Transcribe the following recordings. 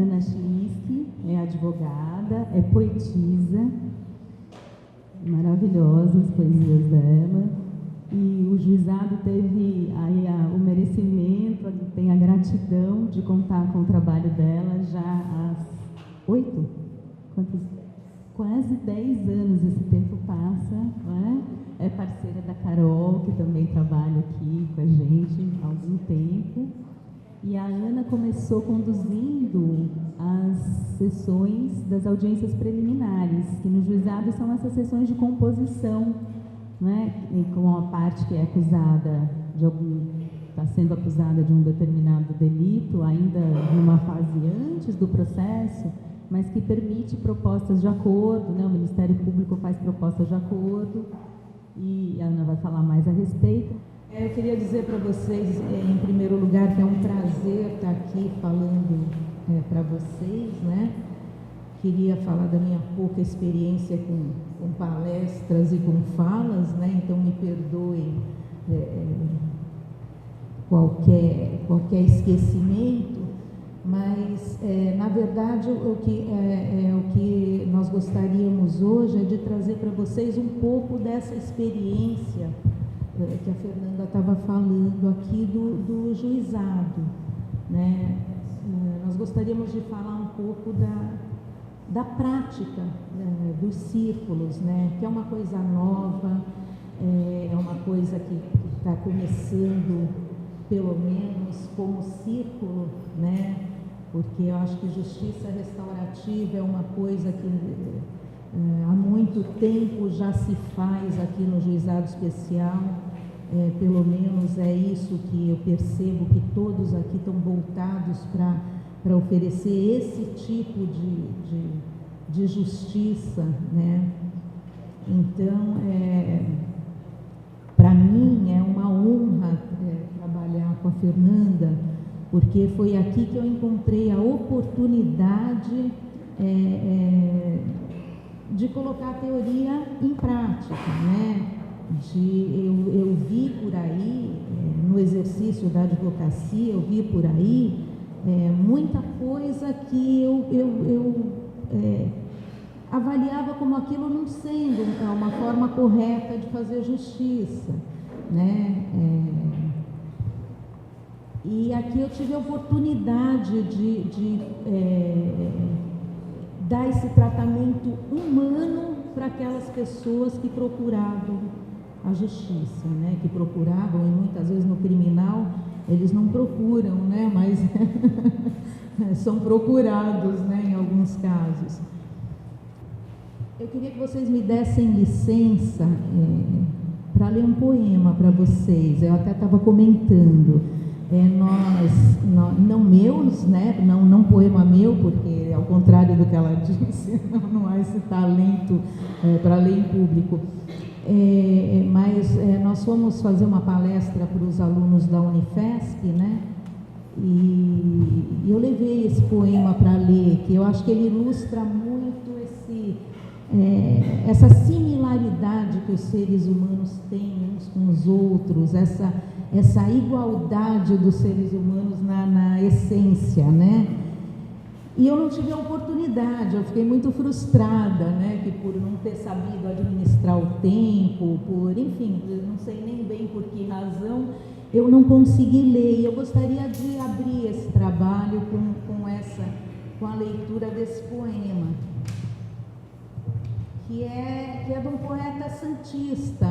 Ana Schlisk, é advogada, é poetisa, maravilhosas as poesias dela, e o juizado teve aí o merecimento, tem a gratidão de contar com o trabalho dela já há quase 10 anos, esse tempo passa, não é? É parceira da Carol, que também trabalha aqui com a gente há algum tempo. E a Ana começou conduzindo as sessões das audiências preliminares, que no juizado são essas sessões de composição, né? Com a parte que é acusada de está sendo acusada de um determinado delito, ainda numa fase antes do processo, mas que permite propostas de acordo, né? O Ministério Público faz propostas de acordo, e a Ana vai falar mais a respeito. Eu queria dizer para vocês, em primeiro lugar, que é um prazer estar aqui falando para vocês, né? Queria falar da minha pouca experiência com palestras e com falas, né? Então me perdoem qualquer esquecimento, mas na verdade o que nós gostaríamos hoje é de trazer para vocês um pouco dessa experiência que a Fernanda estava falando aqui do juizado, né? Nós gostaríamos de falar um pouco da prática dos círculos, né? Que é uma coisa nova, é uma coisa que está começando, pelo menos, como círculo, né? Porque eu acho que justiça restaurativa é uma coisa que há muito tempo já se faz aqui no Juizado Especial. Pelo menos é isso que eu percebo, que todos aqui estão voltados para oferecer esse tipo de justiça, né? Então, para mim é uma honra trabalhar com a Fernanda, porque foi aqui que eu encontrei a oportunidade de colocar a teoria em prática, né? Eu vi por aí, no exercício da advocacia, eu vi por aí muita coisa que eu avaliava como aquilo não sendo uma forma correta de fazer justiça, né? E aqui eu tive a oportunidade de dar esse tratamento humano para aquelas pessoas que procuravam a justiça, né? Que procuravam, e muitas vezes no criminal eles não procuram, né? Mas são procurados, né? Em alguns casos. Eu queria que vocês me dessem licença para ler um poema para vocês. Eu até estava comentando. Não meus, né? Não poema meu, porque ao contrário do que ela disse, não há esse talento para ler em público. Mas nós fomos fazer uma palestra para os alunos da Unifesp, né? E eu levei esse poema para ler, que eu acho que ele ilustra muito essa similaridade que os seres humanos têm uns com os outros, essa igualdade dos seres humanos na essência, né? E eu não tive a oportunidade, eu fiquei muito frustrada, né? Que por não ter sabido administrar o tempo, enfim, eu não sei nem bem por que razão, eu não consegui ler. E eu gostaria de abrir esse trabalho com a leitura desse poema, que é de um poeta santista.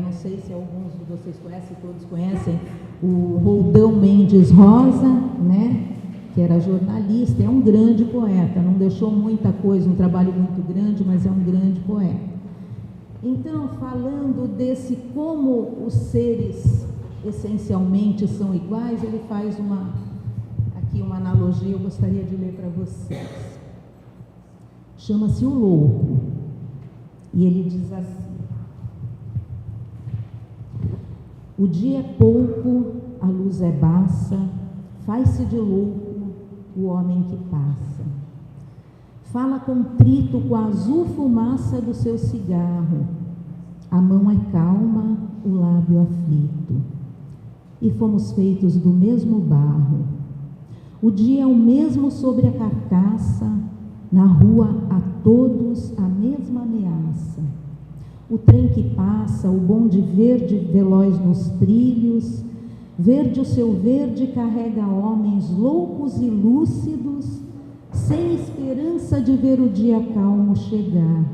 Não sei se alguns de vocês conhecem, todos conhecem, o Roldão Mendes Rosa, né? Que era jornalista, é um grande poeta, não deixou muita coisa, um trabalho muito grande, mas é um grande poeta. Então, falando desse como os seres essencialmente são iguais, ele faz aqui uma analogia, eu gostaria de ler para vocês. Chama-se O Louco, e ele diz assim: o dia é pouco, a luz é baça, faz-se de louco o homem que passa. Fala contrito com a azul fumaça do seu cigarro. A mão é calma, o lábio aflito. E fomos feitos do mesmo barro. O dia é o mesmo sobre a carcaça, na rua a todos a mesma ameaça. O trem que passa, o bonde verde veloz nos trilhos, verde o seu verde carrega homens loucos e lúcidos, sem esperança de ver o dia calmo chegar.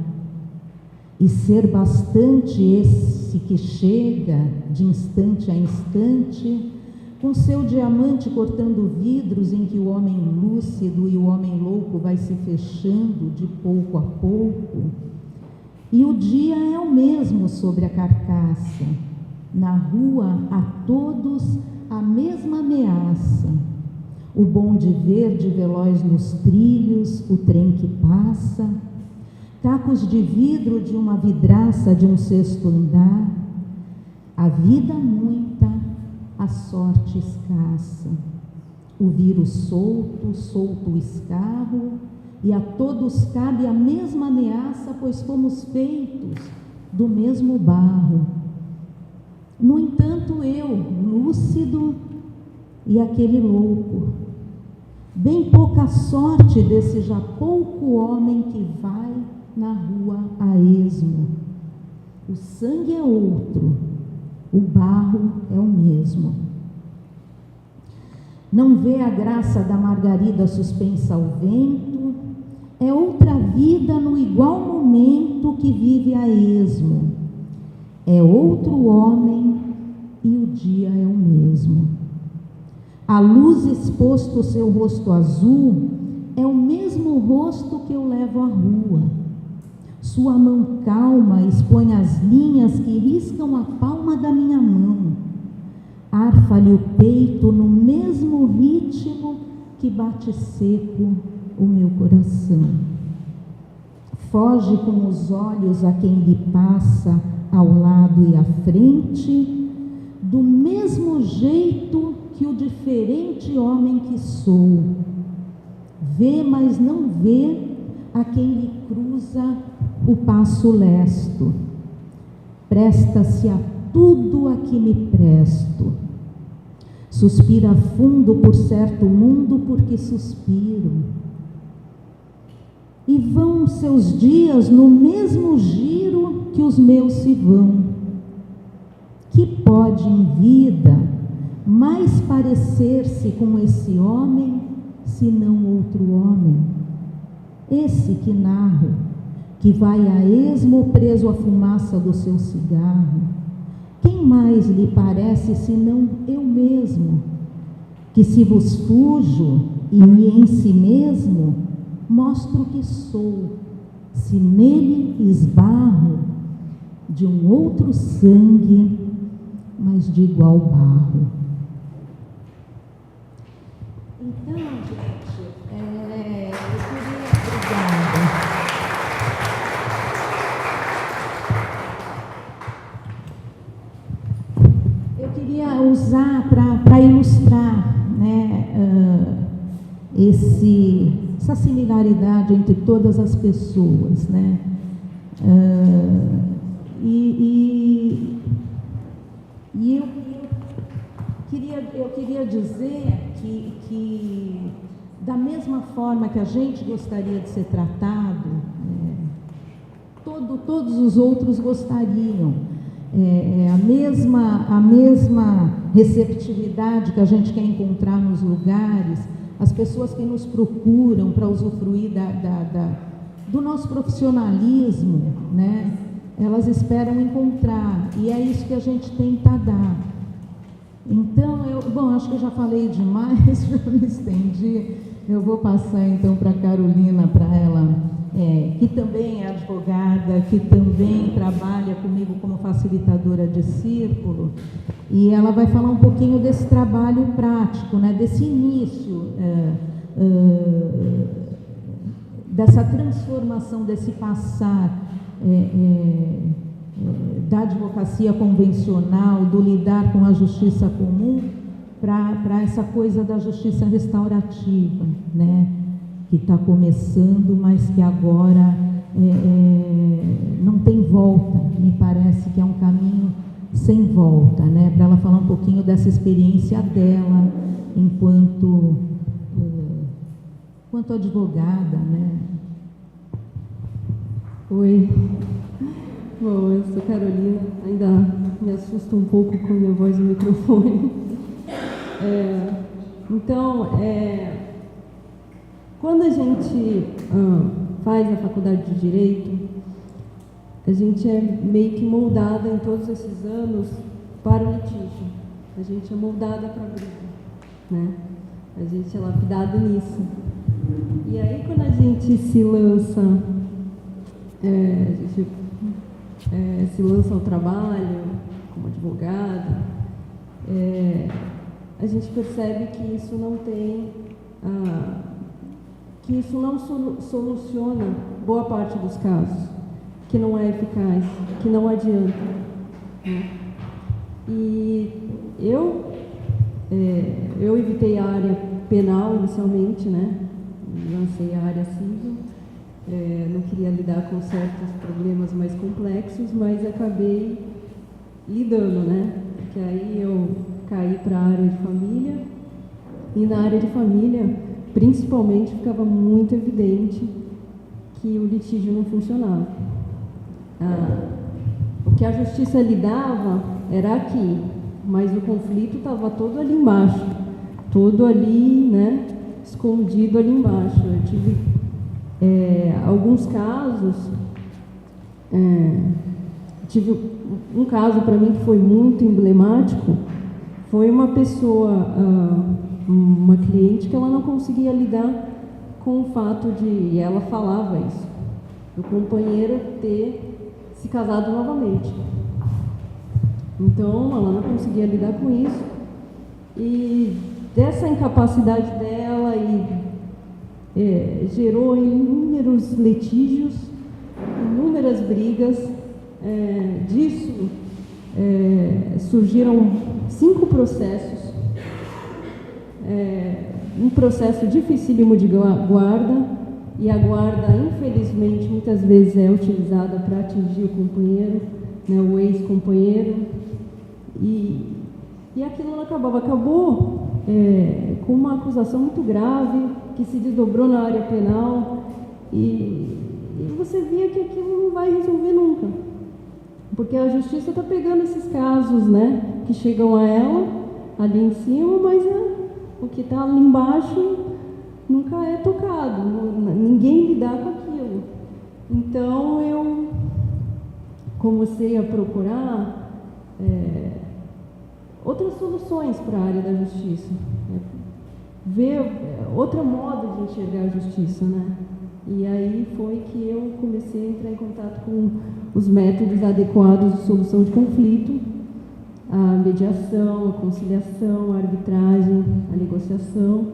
E ser bastante esse que chega, de instante a instante, com seu diamante cortando vidros em que o homem lúcido e o homem louco vai se fechando de pouco a pouco. E o dia é o mesmo sobre a carcaça, na rua a todos a mesma ameaça. O bonde verde veloz nos trilhos, o trem que passa, cacos de vidro de uma vidraça de um sexto andar, a vida muita, a sorte escassa, o vírus solto, solto o escarro, e a todos cabe a mesma ameaça, pois fomos feitos do mesmo barro. No entanto, eu, lúcido, e aquele louco, bem pouca sorte desse já pouco homem que vai na rua a esmo. O sangue é outro, o barro é o mesmo. Não vê a graça da margarida suspensa ao vento, é outra vida no igual momento que vive a esmo. É outro homem e o dia é o mesmo. A luz exposto o seu rosto azul é o mesmo rosto que eu levo à rua. Sua mão calma expõe as linhas que riscam a palma da minha mão. Arfa-lhe o peito no mesmo ritmo que bate seco o meu coração. Foge com os olhos a quem lhe passa ao lado e à frente, do mesmo jeito que o diferente homem que sou. Vê, mas não vê a quem lhe cruza o passo lesto. Presta-se a tudo a que me presto. Suspira fundo por certo mundo porque suspiro. E vão seus dias no mesmo giro que os meus se vão. Que pode em vida mais parecer-se com esse homem, se não outro homem? Esse que narro, que vai a esmo preso à fumaça do seu cigarro. Quem mais lhe parece senão eu mesmo, que se vos fujo e me em si mesmo, mostro que sou, se nele esbarro, de um outro sangue, mas de igual barro. Então, gente, eu queria... Obrigada. Eu queria usar para ilustrar, né, essa similaridade entre todas as pessoas, né? Eu queria dizer que da mesma forma que a gente gostaria de ser tratado, todos os outros gostariam. A mesma receptividade que a gente quer encontrar nos lugares, as pessoas que nos procuram para usufruir do nosso profissionalismo, né? Elas esperam encontrar, e é isso que a gente tenta dar. Então, acho que eu já falei demais, já me estendi. Eu vou passar então para a Carolina, para ela, que também é advogada, que também trabalha comigo como facilitadora de círculo, e ela vai falar um pouquinho desse trabalho prático, né, desse início, dessa transformação, desse passar da advocacia convencional, do lidar com a justiça comum, para essa coisa da justiça restaurativa, né, que está começando, mas que agora não tem volta. Me parece que é um caminho sem volta, né, para ela falar um pouquinho dessa experiência dela enquanto enquanto advogada, né? Oi. Bom, eu sou Carolina, ainda me assusto um pouco com a minha voz no microfone. Então, quando a gente faz a faculdade de Direito, a gente é meio que moldada em todos esses anos para o litígio. A gente é moldada para a briga, né? A gente é lapidado nisso. E aí, quando a gente se lança, se lança ao trabalho como advogada, a gente percebe que isso não tem, que isso não soluciona boa parte dos casos, que não é eficaz, que não adianta, né? E eu evitei a área penal inicialmente, né? Lancei a área civil, não queria lidar com certos problemas mais complexos, mas acabei lidando, né? Porque aí eu caí para a área de família, e na área de família, principalmente, ficava muito evidente que o litígio não funcionava. O que a justiça lidava era aqui, mas o conflito estava todo ali embaixo, todo ali, né, escondido ali embaixo. Eu tive alguns casos, tive um caso para mim que foi muito emblemático, foi uma pessoa, uma cliente, que ela não conseguia lidar com o fato de, e ela falava isso, do companheiro ter se casado novamente. Então, ela não conseguia lidar com isso, e dessa incapacidade dela, gerou inúmeros litígios, inúmeras brigas. Disso surgiram 5 processos, um processo dificílimo de guarda, e a guarda, infelizmente, muitas vezes é utilizada para atingir o companheiro, né, o ex-companheiro, e aquilo não acabou com uma acusação muito grave, que se desdobrou na área penal, e você via que aquilo não vai resolver nunca, porque a justiça está pegando esses casos, né, que chegam a ela ali em cima, mas o que está ali embaixo nunca é tocado, ninguém lidar com aquilo. Então eu comecei a procurar outras soluções para a área da justiça, ver outro modo de enxergar a justiça, né? E aí foi que eu comecei a entrar em contato com os métodos adequados de solução de conflito, a mediação, a conciliação, a arbitragem, a negociação.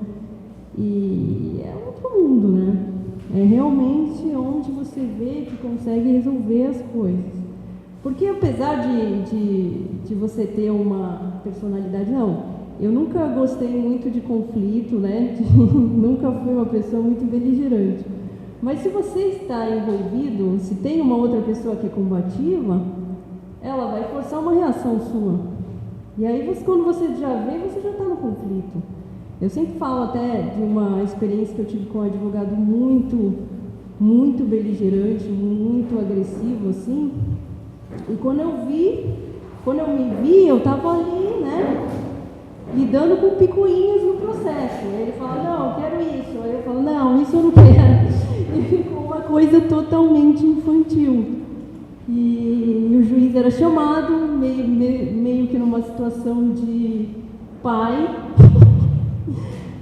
E é outro mundo, né? É realmente onde você vê que consegue resolver as coisas. Porque apesar de você ter uma personalidade, eu nunca gostei muito de conflito, né? Nunca fui uma pessoa muito beligerante. Mas se você está envolvido, se tem uma outra pessoa que é combativa, ela vai forçar uma reação sua. E aí, quando você já vê, você já está no conflito. Eu sempre falo até de uma experiência que eu tive com um advogado muito, muito beligerante, muito agressivo, assim. E quando eu me vi, eu estava ali, né, lidando com picuinhas no processo. Aí ele fala, não, eu quero isso. Aí eu falo, não, isso eu não quero. E ficou uma coisa totalmente infantil. E o juiz era chamado, meio que numa situação de pai.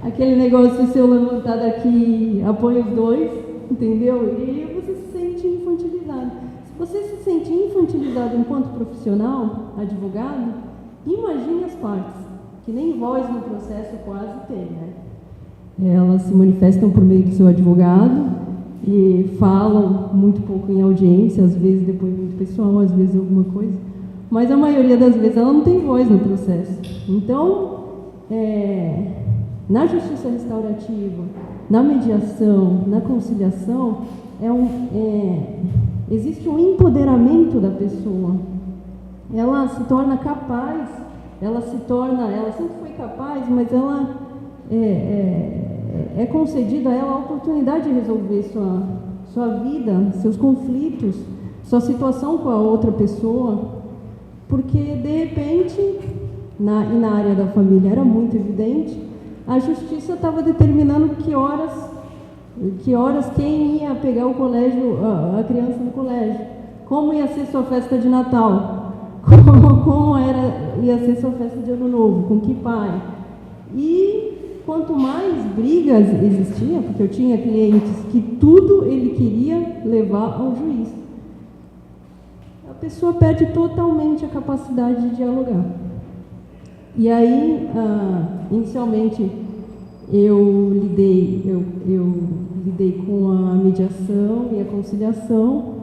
Aquele negócio de se eu levantar daqui, apoio os dois, entendeu? E você se sente infantilizado. Se você se sente infantilizado enquanto profissional, advogado, imagine as partes, que nem voz no processo quase tem, né? Elas se manifestam por meio do seu advogado e falam muito pouco em audiência, às vezes depoimento pessoal, às vezes alguma coisa, mas a maioria das vezes ela não tem voz no processo. Então, na justiça restaurativa, na mediação, na conciliação, existe um empoderamento da pessoa. Ela se torna capaz, ela sempre foi capaz, mas é concedida a ela a oportunidade de resolver sua vida, seus conflitos, sua situação com a outra pessoa, porque, de repente, na área da família era muito evidente, a justiça estava determinando que horas quem ia pegar o colégio, a criança no colégio, como ia ser sua festa de Natal, como ia ser sua festa de Ano Novo, com que pai. E quanto mais brigas existiam, porque eu tinha clientes que tudo ele queria levar ao juiz, a pessoa perde totalmente a capacidade de dialogar. E aí, inicialmente, eu lidei com a mediação e a conciliação,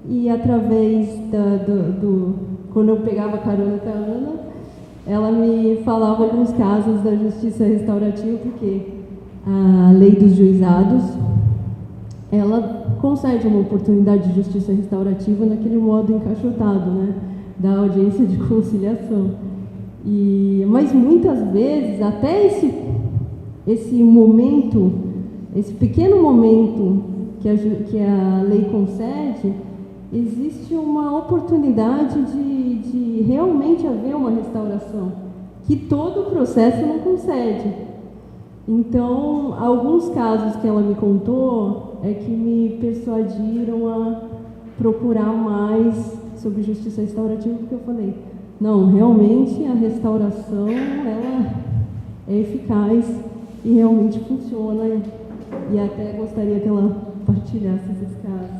e através quando eu pegava carona com a Ana, ela me falava alguns casos da justiça restaurativa, porque a lei dos juizados, ela concede uma oportunidade de justiça restaurativa naquele modo encaixotado, né, da audiência de conciliação. Mas muitas vezes, até esse momento, esse pequeno momento que a lei concede, existe uma oportunidade de realmente haver uma restauração, que todo o processo não concede. Então, alguns casos que ela me contou é que me persuadiram a procurar mais sobre justiça restaurativa, porque eu falei, não, realmente a restauração ela é eficaz e realmente funciona, e até gostaria que ela partilhasse esses casos.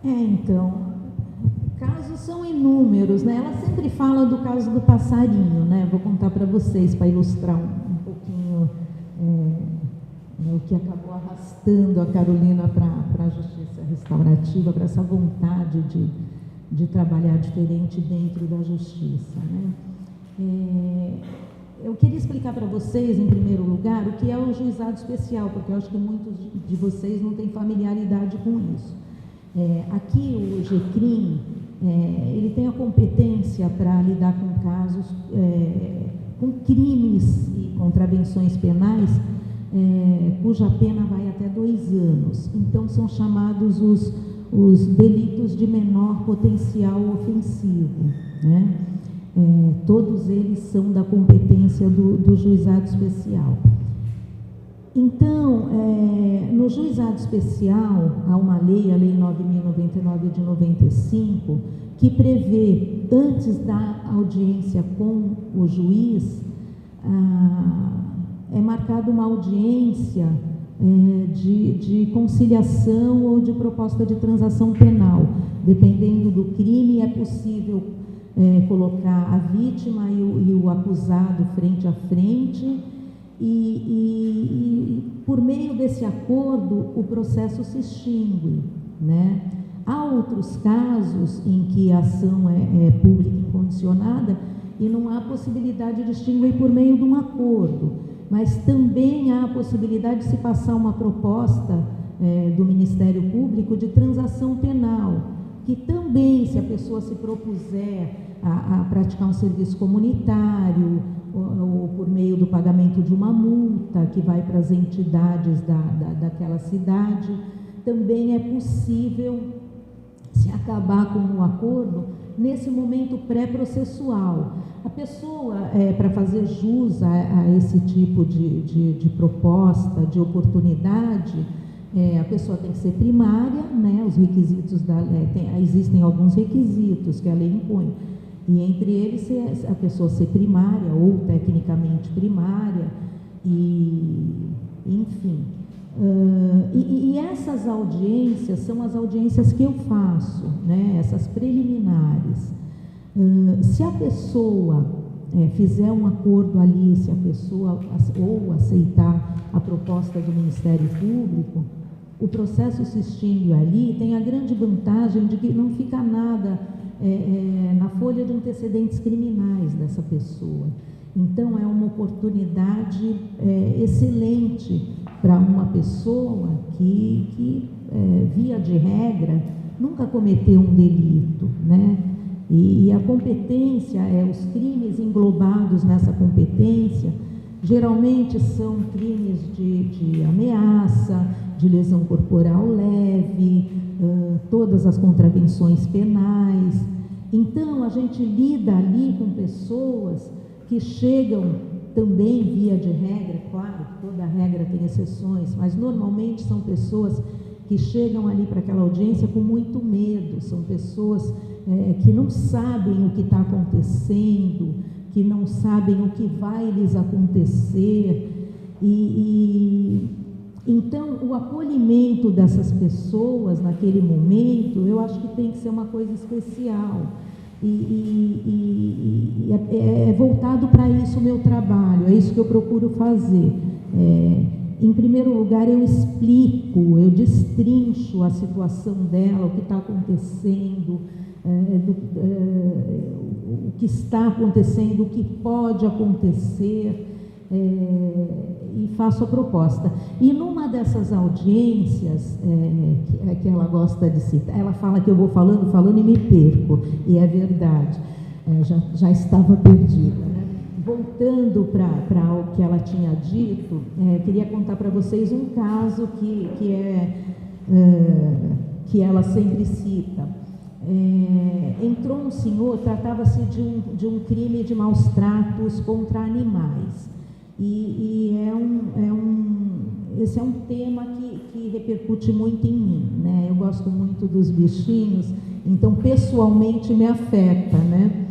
Então, casos são inúmeros, né? Ela sempre fala do caso do passarinho, né? Vou contar para vocês, para ilustrar um pouquinho o que acabou arrastando a Carolina para a justiça restaurativa, para essa vontade de trabalhar diferente dentro da justiça, né? Eu queria explicar para vocês, em primeiro lugar, o que é o juizado especial, porque eu acho que muitos de vocês não têm familiaridade com isso. Aqui o GCRIM, ele tem a competência para lidar com casos, com crimes e contravenções penais, cuja pena vai até 2 anos. Então, são chamados os delitos de menor potencial ofensivo, né? Todos eles são da competência do juizado especial. Então, no juizado especial, há uma lei, a Lei 9.099 de 95, que prevê, antes da audiência com o juiz, é marcada uma audiência de conciliação ou de proposta de transação penal. Dependendo do crime, é possível colocar a vítima e o acusado frente a frente, e por meio desse acordo o processo se extingue, né? Há outros casos em que a ação é pública incondicionada e não há possibilidade de extinguir por meio de um acordo, mas também há a possibilidade de se passar uma proposta do Ministério Público de transação penal, que também, se a pessoa se propuser a praticar um serviço comunitário, ou por meio do pagamento de uma multa que vai para as entidades daquela cidade, também é possível se acabar com um acordo nesse momento pré-processual. A pessoa, para fazer jus a esse tipo de proposta, de oportunidade, a pessoa tem que ser primária, né? Os requisitos existem alguns requisitos que a lei impõe, e entre eles a pessoa ser primária ou tecnicamente primária, enfim. E essas audiências são as audiências que eu faço, né? Essas preliminares. Se a pessoa fizer um acordo ali, se a pessoa ou aceitar a proposta do Ministério Público, o processo se extingue ali, tem a grande vantagem de que não fica nada na folha de antecedentes criminais dessa pessoa. Então, é uma oportunidade excelente para uma pessoa que via de regra, nunca cometeu um delito, né? E a competência, os crimes englobados nessa competência, geralmente são crimes de ameaça, de lesão corporal leve, todas as contravenções penais. Então, a gente lida ali com pessoas que chegam também, via de regra, claro, toda regra tem exceções, mas normalmente são pessoas que chegam ali para aquela audiência com muito medo, são pessoas que não sabem o que está acontecendo, que não sabem o que vai lhes acontecer, então o acolhimento dessas pessoas naquele momento, eu acho que tem que ser uma coisa especial, é voltado para isso o meu trabalho, é isso que eu procuro fazer. Em primeiro lugar, eu explico, eu destrincho a situação dela, o que está acontecendo, o que está acontecendo, o que pode acontecer, e faço a proposta. E numa dessas audiências, que ela gosta de citar, ela fala que eu vou falando e me perco, e é verdade, já estava perdida, né? Voltando para o que ela tinha dito, queria contar para vocês um caso que ela sempre cita. Entrou um senhor, tratava-se de um crime de maus tratos contra animais. Esse é um tema que repercute muito em mim, né? Eu gosto muito dos bichinhos, então pessoalmente me afeta, né?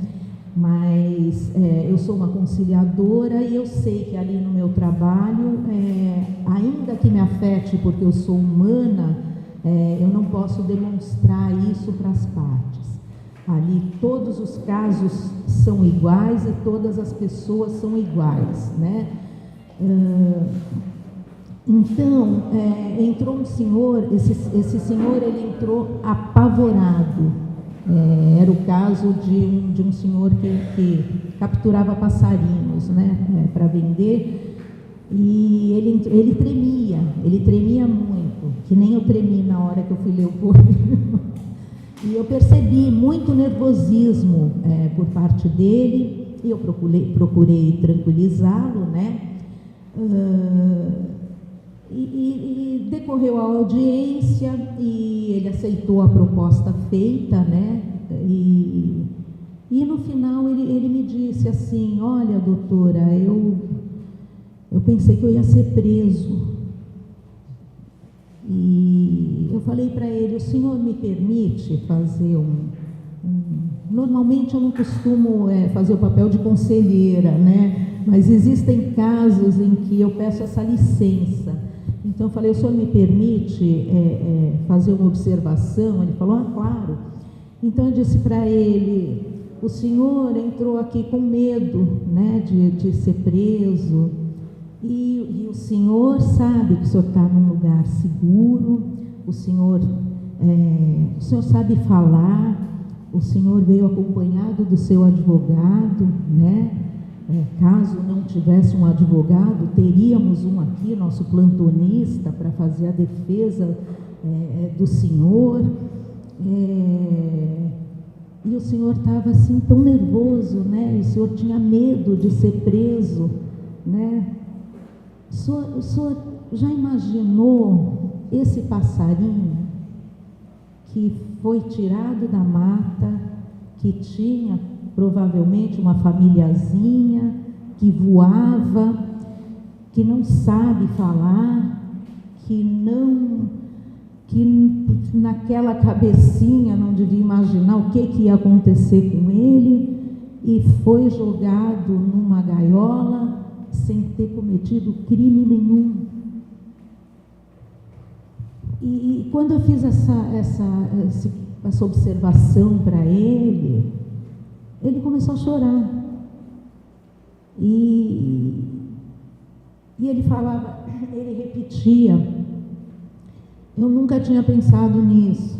Mas eu sou uma conciliadora e eu sei que ali no meu trabalho, ainda que me afete porque eu sou humana, eu não posso demonstrar isso para as partes. Ali todos os casos são iguais e todas as pessoas são iguais, né? Então, entrou um senhor, esse senhor ele entrou apavorado. Era o caso de um senhor que capturava passarinhos, né, para vender, e ele tremia muito, que nem eu tremi na hora que eu fui ler o poema. E eu percebi muito nervosismo por parte dele, e eu procurei tranquilizá-lo, né? E decorreu a audiência e ele aceitou a proposta feita, né? E no final ele me disse assim: olha, doutora, eu pensei que eu ia ser preso. E eu falei para ele: o senhor me permite fazer Normalmente eu não costumo fazer o papel de conselheira, né? Mas existem casos em que eu peço essa licença. Então eu falei: o senhor me permite fazer uma observação? Ele falou: ah, claro. Então eu disse para ele: o senhor entrou aqui com medo, né, de ser preso, e o senhor sabe que o senhor está num lugar seguro, o senhor sabe falar, o senhor veio acompanhado do seu advogado, né? Caso não tivesse um advogado, teríamos um aqui, nosso plantonista, para fazer a defesa do senhor. E o senhor estava assim tão nervoso, né? E o senhor tinha medo de ser preso, né? O senhor já imaginou esse passarinho que foi tirado da mata, que tinha provavelmente uma famíliazinha, que voava, que não sabe falar, que naquela cabecinha não devia imaginar o que ia acontecer com ele, e foi jogado numa gaiola sem ter cometido crime nenhum. E quando eu fiz essa observação para ele começou a chorar. E ele falava, ele repetia: eu nunca tinha pensado nisso.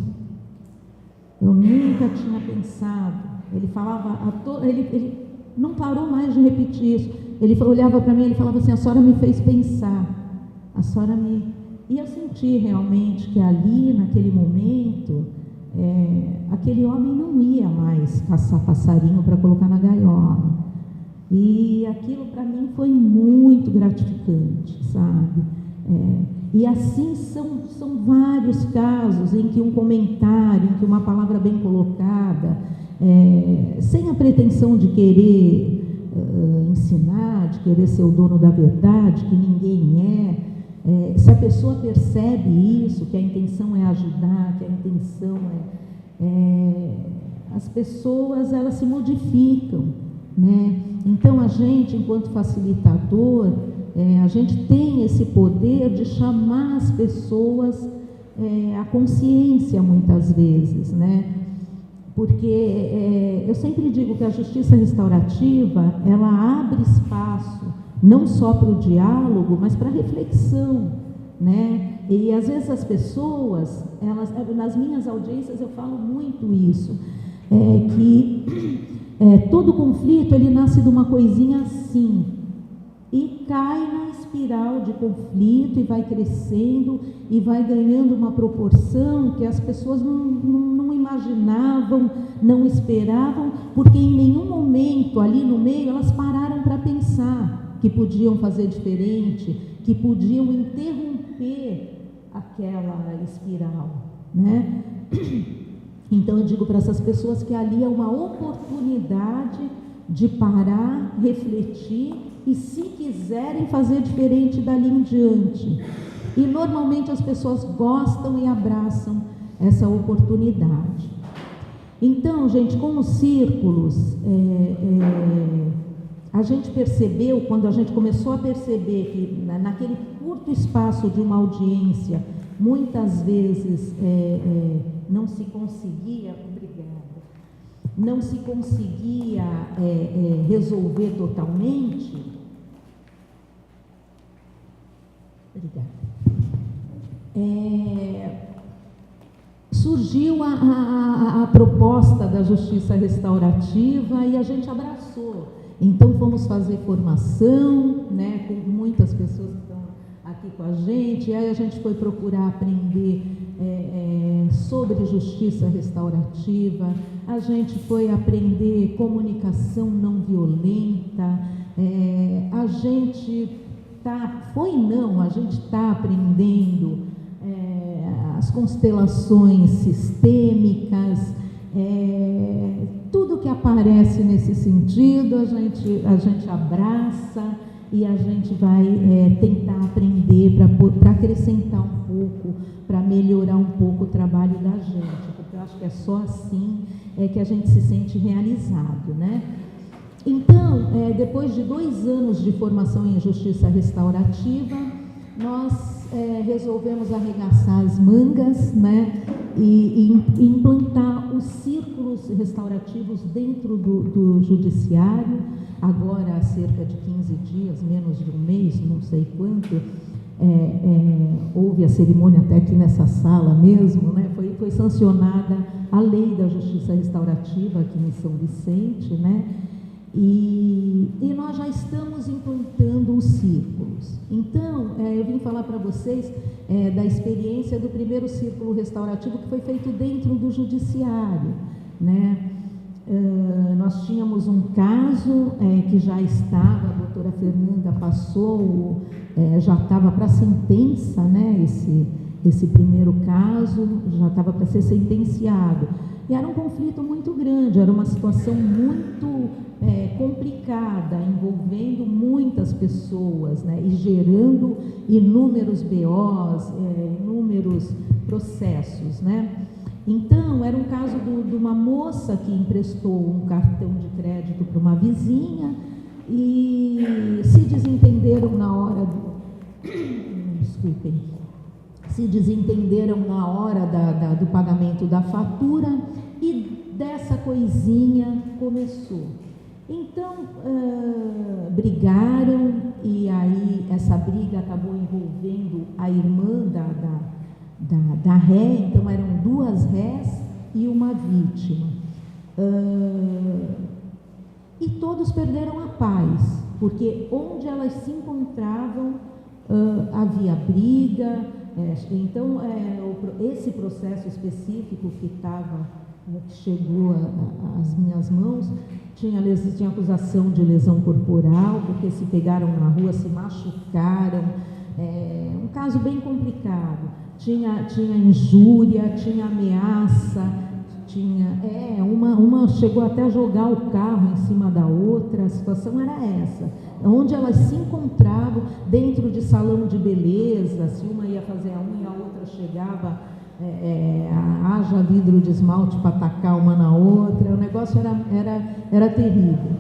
Eu nunca tinha pensado. Ele falava, ele não parou mais de repetir isso. Ele olhava para mim e falava assim: a senhora me fez pensar. E eu senti realmente que ali, naquele momento, aquele homem não ia mais caçar passarinho para colocar na gaiola. E aquilo para mim foi muito gratificante, sabe? E assim são vários casos em que um comentário, em que uma palavra bem colocada, sem a pretensão de querer ensinar, de querer ser o dono da verdade, que ninguém se a pessoa percebe isso, que a intenção é ajudar, que a intenção as pessoas, elas se modificam, né? Então a gente, enquanto facilitador, a gente tem esse poder de chamar as pessoas à consciência, muitas vezes, né? Porque eu sempre digo que a justiça restaurativa, ela abre espaço não só para o diálogo, mas para a reflexão, né? E às vezes as pessoas, nas minhas audiências eu falo muito isso, que todo conflito ele nasce de uma coisinha assim e cai na espiral de conflito e vai crescendo e vai ganhando uma proporção que as pessoas não imaginavam, não esperavam, porque em nenhum momento ali no meio elas pararam para pensar que podiam fazer diferente, que podiam interromper aquela espiral, né? Então eu digo para essas pessoas que ali é uma oportunidade de parar, refletir e, se quiserem, fazer diferente dali em diante. E normalmente as pessoas gostam e abraçam essa oportunidade. Então, gente, com os círculos, a gente percebeu, quando a gente começou a perceber que naquele curto espaço de uma audiência, muitas vezes não se conseguia, não se conseguia resolver totalmente. Obrigada. Surgiu a proposta da justiça restaurativa e a gente abraçou. Então fomos fazer formação, né, com muitas pessoas que estão aqui com a gente, e aí a gente foi procurar aprender sobre justiça restaurativa, a gente foi aprender comunicação não violenta, a gente está aprendendo as constelações sistêmicas, tudo que aparece nesse sentido a gente abraça e a gente vai tentar aprender para acrescentar um pouco, para melhorar um pouco o trabalho da gente, porque eu acho que é só assim que a gente se sente realizado, né? Então, depois de 2 anos de formação em justiça restaurativa, nós resolvemos arregaçar as mangas, né, e implantar os círculos restaurativos dentro do judiciário. Agora, há cerca de 15 dias, menos de um mês, não sei quanto, houve a cerimônia até aqui nessa sala mesmo, né, foi sancionada a lei da justiça restaurativa aqui em São Vicente, né, e nós já estamos implantando os círculos. Então, eu vim falar para vocês da experiência do primeiro círculo restaurativo que foi feito dentro do judiciário, né? Nós tínhamos um caso que já estava, a doutora Fernanda passou, já estava para sentença, né? Esse primeiro caso já estava para ser sentenciado. E era um conflito muito grande, era uma situação muito complicada, envolvendo muitas pessoas, né, e gerando inúmeros BOs, inúmeros processos, né. Então, era um caso de uma moça que emprestou um cartão de crédito para uma vizinha e se desentenderam na hora do pagamento da fatura e dessa coisinha começou. Então, brigaram e aí essa briga acabou envolvendo a irmã da ré, então eram 2 rés e uma vítima. E todos perderam a paz, porque onde elas se encontravam havia briga, Então, esse processo específico que chegou às minhas mãos, tinha acusação de lesão corporal, porque se pegaram na rua, se machucaram, um caso bem complicado. Tinha injúria, tinha ameaça, uma chegou até a jogar o carro em cima da outra. A situação era essa, onde elas se encontravam dentro de salão de beleza. Se uma ia fazer a unha, a outra chegava, haja vidro de esmalte para atacar uma na outra. O negócio era terrível.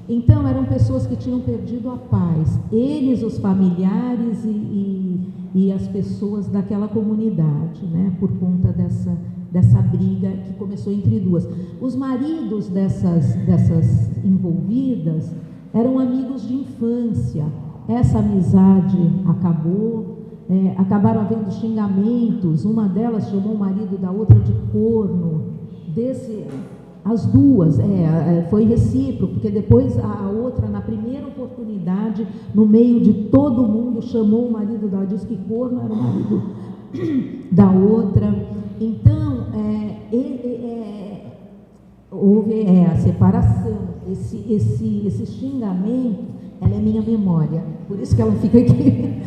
Então eram pessoas que tinham perdido a paz, eles, os familiares e as pessoas daquela comunidade, né, por conta dessa briga que começou entre duas. Os maridos dessas envolvidas eram amigos de infância. Essa amizade acabou, acabaram havendo xingamentos. Uma delas chamou o marido da outra de corno. As duas, foi recíproco, porque depois a outra, na primeira oportunidade, no meio de todo mundo, chamou o marido dela, disse que corno era o marido da outra. Então, houve a separação. Esse xingamento, ela é minha memória, por isso que ela fica aqui.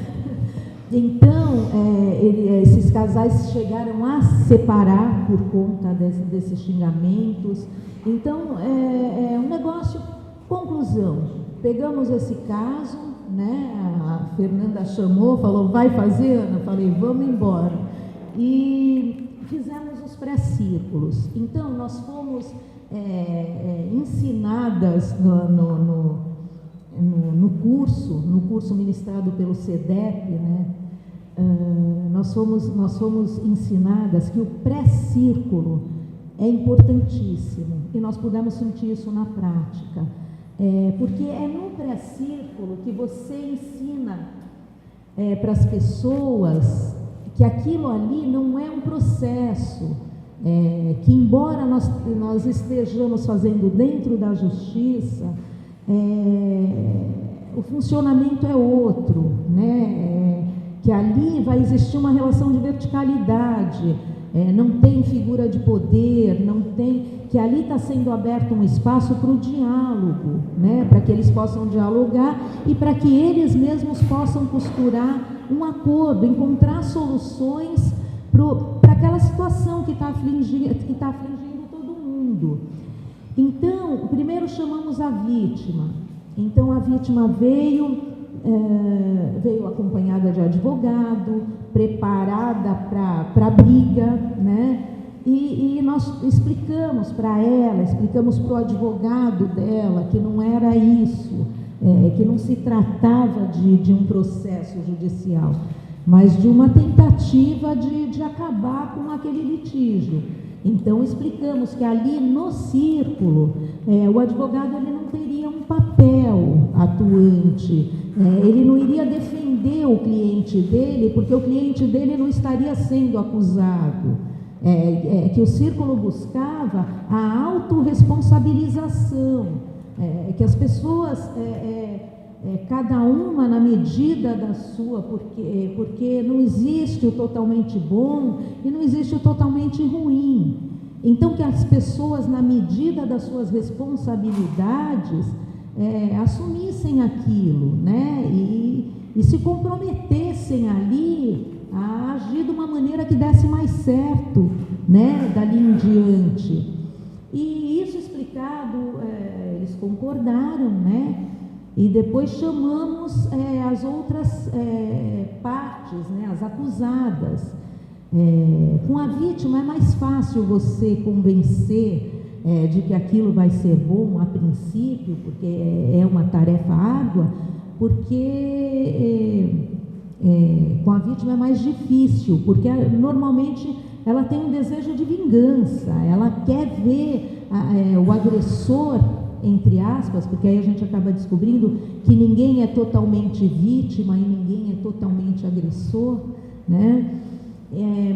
Então, esses casais chegaram a separar por conta desses xingamentos. Então, um negócio. Conclusão, pegamos esse caso, né? A Fernanda chamou, falou, vai fazer, Ana? Eu falei, vamos embora. E fizemos os pré-círculos. Então, nós fomos ensinadas no curso ministrado pelo CEDEP, né? Nós fomos ensinadas que o pré-círculo é importantíssimo, e nós pudemos sentir isso na prática, porque é no pré-círculo que você ensina para as pessoas que aquilo ali não é um processo, que embora nós estejamos fazendo dentro da justiça, o funcionamento é outro, né? Que ali vai existir uma relação de verticalidade, não tem figura de poder, que ali está sendo aberto um espaço para o diálogo, né? Para que eles possam dialogar e para que eles mesmos possam costurar um acordo, encontrar soluções para aquela situação que está afligindo todo mundo. Então, primeiro chamamos a vítima. Então, a vítima veio acompanhada de advogado, preparada para a briga, né? E nós explicamos para ela, explicamos para o advogado dela que não era isso, que não se tratava de um processo judicial, mas de uma tentativa de acabar com aquele litígio. Então, explicamos que ali no círculo, o advogado ele não teria um papel atuante, ele não iria defender o cliente dele, porque o cliente dele não estaria sendo acusado. Que o círculo buscava a autorresponsabilização, que as pessoas, cada uma na medida da sua, porque não existe o totalmente bom e não existe o totalmente ruim. Então, que as pessoas, na medida das suas responsabilidades, assumissem aquilo, né? E se comprometessem ali a agir de uma maneira que desse mais certo, né? Dali em diante. E isso explicado, eles concordaram, né? E depois chamamos as outras partes, né? As acusadas. Com a vítima é mais fácil você convencer de que aquilo vai ser bom a princípio, porque é uma tarefa árdua, porque com a vítima é mais difícil, porque normalmente ela tem um desejo de vingança, ela quer ver o agressor, entre aspas, porque aí a gente acaba descobrindo que ninguém é totalmente vítima e ninguém é totalmente agressor, né?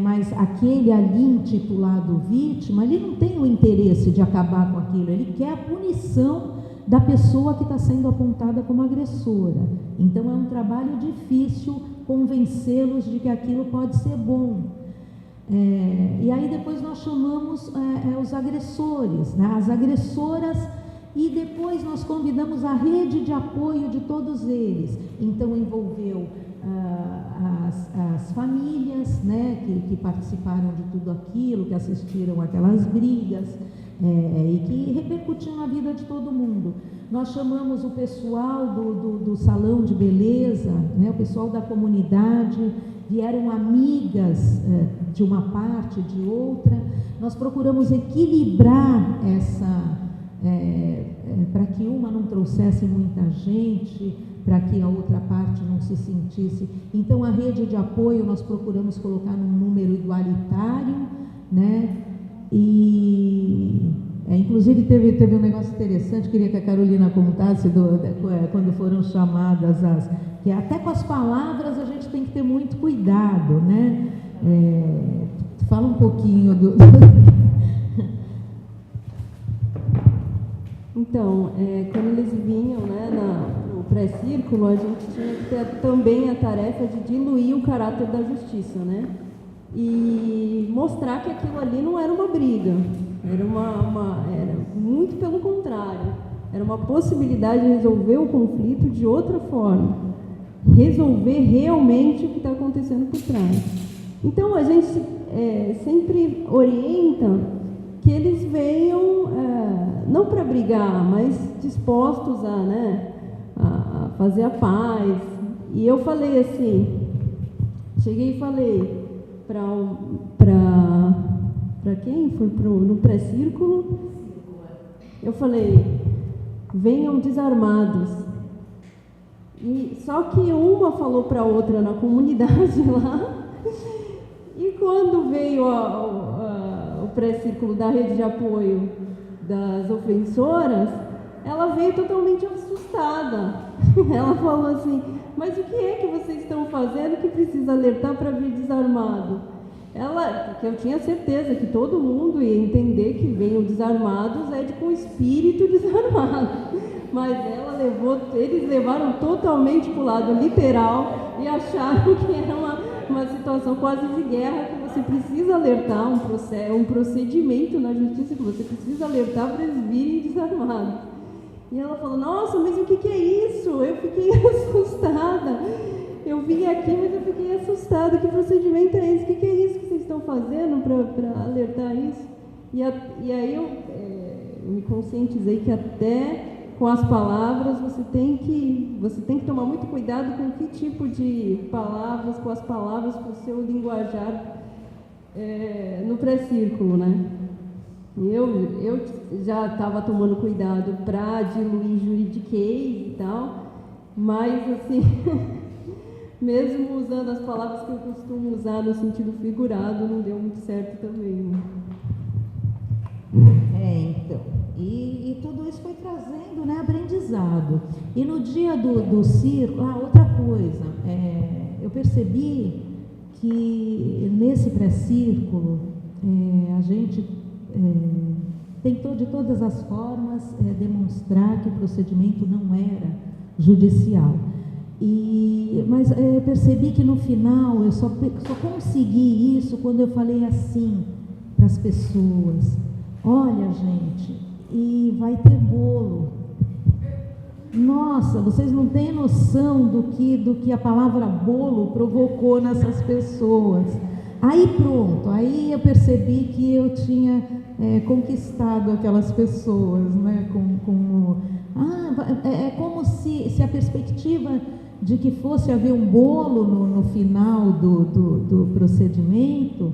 Mas aquele ali intitulado vítima, ele não tem o interesse de acabar com aquilo, ele quer a punição da pessoa que está sendo apontada como agressora. Então é um trabalho difícil convencê-los de que aquilo pode ser bom. E aí depois nós chamamos os agressores, né, as agressoras, e depois nós convidamos a rede de apoio de todos eles. Então envolveu as famílias, né, que participaram de tudo aquilo, que assistiram aquelas brigas, e que repercutiam na vida de todo mundo. Nós chamamos o pessoal do salão de beleza, né, o pessoal da comunidade, vieram amigas de uma parte, de outra. Nós procuramos equilibrar para que uma não trouxesse muita gente, para que a outra parte não se sentisse. Então, a rede de apoio nós procuramos colocar num número igualitário, né? E inclusive teve um negócio interessante, queria que a Carolina contasse quando foram chamadas que até com as palavras a gente tem que ter muito cuidado, né? Fala um pouquinho Então, quando eles vinham, né, no pré-círculo, a gente tinha que ter também a tarefa de diluir o caráter da justiça, né? E mostrar que aquilo ali não era uma briga, era muito pelo contrário, era uma possibilidade de resolver o conflito de outra forma, resolver realmente o que está acontecendo por trás. Então, a gente sempre orienta que eles venham, não para brigar, mas dispostos a fazer a paz. E eu falei assim, cheguei e falei para quem foi no pré-círculo, eu falei, venham desarmados. E só que uma falou para a outra na comunidade lá, e quando veio o pré-círculo da rede de apoio das ofensoras, ela veio totalmente assustada. Ela falou assim, mas o que é que vocês estão fazendo que precisa alertar para vir desarmado? Porque eu tinha certeza que todo mundo ia entender que venham desarmados com o espírito desarmado. Mas eles levaram totalmente para o lado literal e acharam que era uma situação quase de guerra, que você precisa alertar, um procedimento na justiça que você precisa alertar para eles virem desarmados. E ela falou, nossa, mas o que é isso? Eu fiquei assustada. Eu vim aqui, mas eu fiquei assustada. Que procedimento é esse? O que é isso que vocês estão fazendo para alertar isso? E aí eu me conscientizei que até com as palavras você tem que tomar muito cuidado com que tipo de palavras, com as palavras para o seu linguajar no pré-círculo, né? Eu já estava tomando cuidado para diluir juridiquês e tal, mas assim, mesmo usando as palavras que eu costumo usar no sentido figurado, não deu muito certo também, né? Então, e tudo isso foi trazendo, né, aprendizado. E no dia do círculo, outra coisa, eu percebi que nesse pré-círculo a gente tentou de todas as formas demonstrar que o procedimento não era judicial. Mas eu percebi que no final eu só consegui isso quando eu falei assim para as pessoas: olha, gente, e vai ter bolo. Nossa, vocês não têm noção do que a palavra bolo provocou nessas pessoas. Aí pronto, aí eu percebi que eu tinha conquistado aquelas pessoas, né? É como se a perspectiva de que fosse haver um bolo no final do procedimento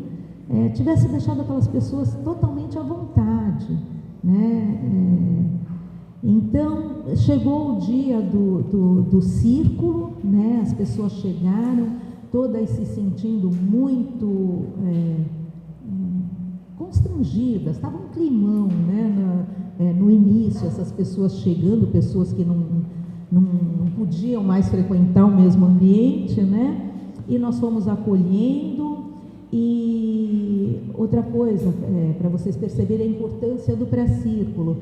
tivesse deixado aquelas pessoas totalmente à vontade, né? Então, chegou o dia do círculo, né? As pessoas chegaram, todas se sentindo muito constrangidas, estava um climão, né? No início, essas pessoas chegando, pessoas que não podiam mais frequentar o mesmo ambiente, né? E nós fomos acolhendo. E outra coisa, para vocês perceberem a importância do pré-círculo,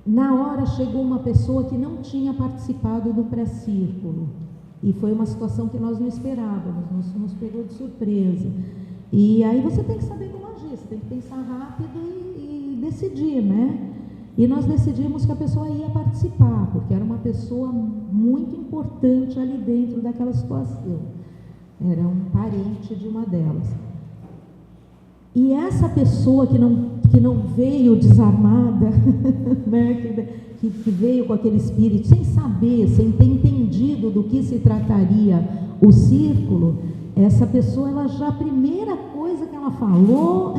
na hora chegou uma pessoa que não tinha participado do pré-círculo E foi uma situação que nós não esperávamos, nos pegou de surpresa. E aí você tem que saber como agir, você tem que pensar rápido e decidir, né? E nós decidimos que a pessoa ia participar, porque era uma pessoa muito importante ali dentro daquela situação. Era um parente de uma delas. E essa pessoa que não veio desarmada, né, que veio com aquele espírito, sem saber, sem ter entendido do que se trataria o círculo, essa pessoa, ela já, a primeira coisa que ela falou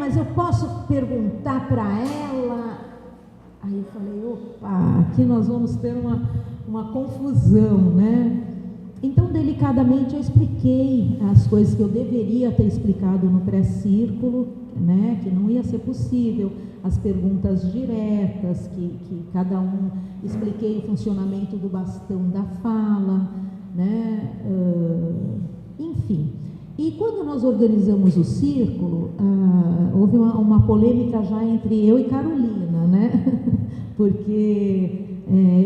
mas eu posso perguntar para ela. Aí eu falei, opa, aqui nós vamos ter uma confusão, né? Então, delicadamente, eu expliquei as coisas que eu deveria ter explicado no pré-círculo, né? Que não ia ser possível, as perguntas diretas, que cada um, expliquei o funcionamento do bastão da fala, né? Enfim. E quando nós organizamos o círculo, houve uma polêmica já entre eu e Carolina, né? Porque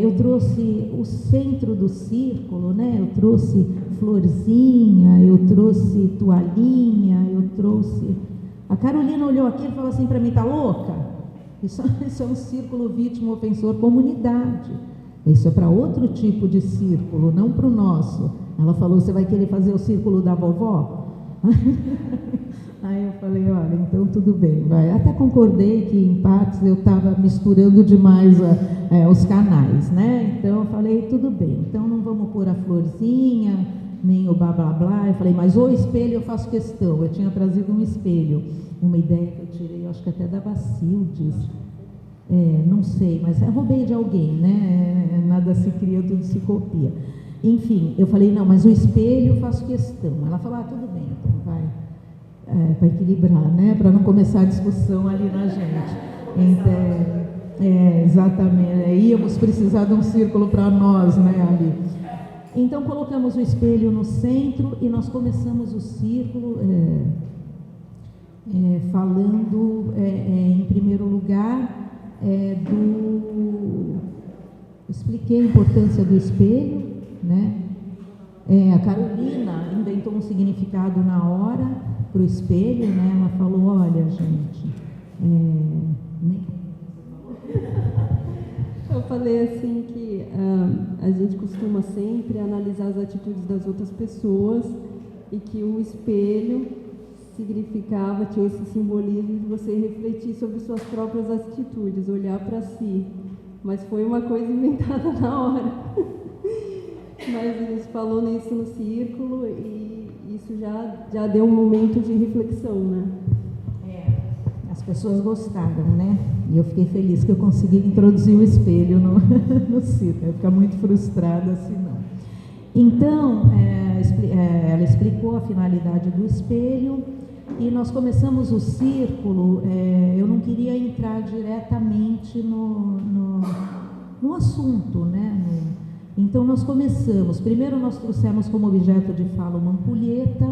eu trouxe o centro do círculo, né? Eu trouxe florzinha, eu trouxe toalhinha, eu trouxe... A Carolina olhou aqui e falou assim para mim, tá louca? Isso é um círculo vítima, ofensor, comunidade. Isso é para outro tipo de círculo, não para o nosso. Ela falou, você vai querer fazer o círculo da vovó? Aí eu falei, olha, então tudo bem, vai. Até concordei que em partes eu estava misturando demais os canais, né? Então eu falei, tudo bem, então não vamos pôr a florzinha, nem o blá blá blá. Eu falei, mas o espelho eu faço questão. Eu tinha trazido um espelho, uma ideia que eu tirei, eu acho que até da Bacildes, não sei, mas eu roubei de alguém, né? Nada se cria, tudo se copia. Enfim, eu falei, não, mas o espelho eu faço questão. Ela falou, tudo bem, então vai, para equilibrar, né? Para não começar a discussão ali na gente. Então, exatamente, íamos precisar de um círculo para nós, né, ali. Então, colocamos o espelho no centro e nós começamos o círculo falando, em primeiro lugar, expliquei a importância do espelho, né? A Carolina inventou um significado na hora para o espelho, né? Ela falou, olha, gente, eu falei assim que a gente costuma sempre analisar as atitudes das outras pessoas e que o espelho significava, tinha esse simbolismo de você refletir sobre suas próprias atitudes, olhar para si. Mas foi uma coisa inventada na hora. Mas a gente falou nisso no círculo e isso já deu um momento de reflexão, né? As pessoas gostaram, né? E eu fiquei feliz que eu consegui introduzir o espelho no círculo. Eu ia ficar muito frustrada se não. Então, ela explicou a finalidade do espelho e nós começamos o círculo. Eu não queria entrar diretamente no assunto, né? Então, nós começamos. Primeiro, nós trouxemos como objeto de fala uma ampulheta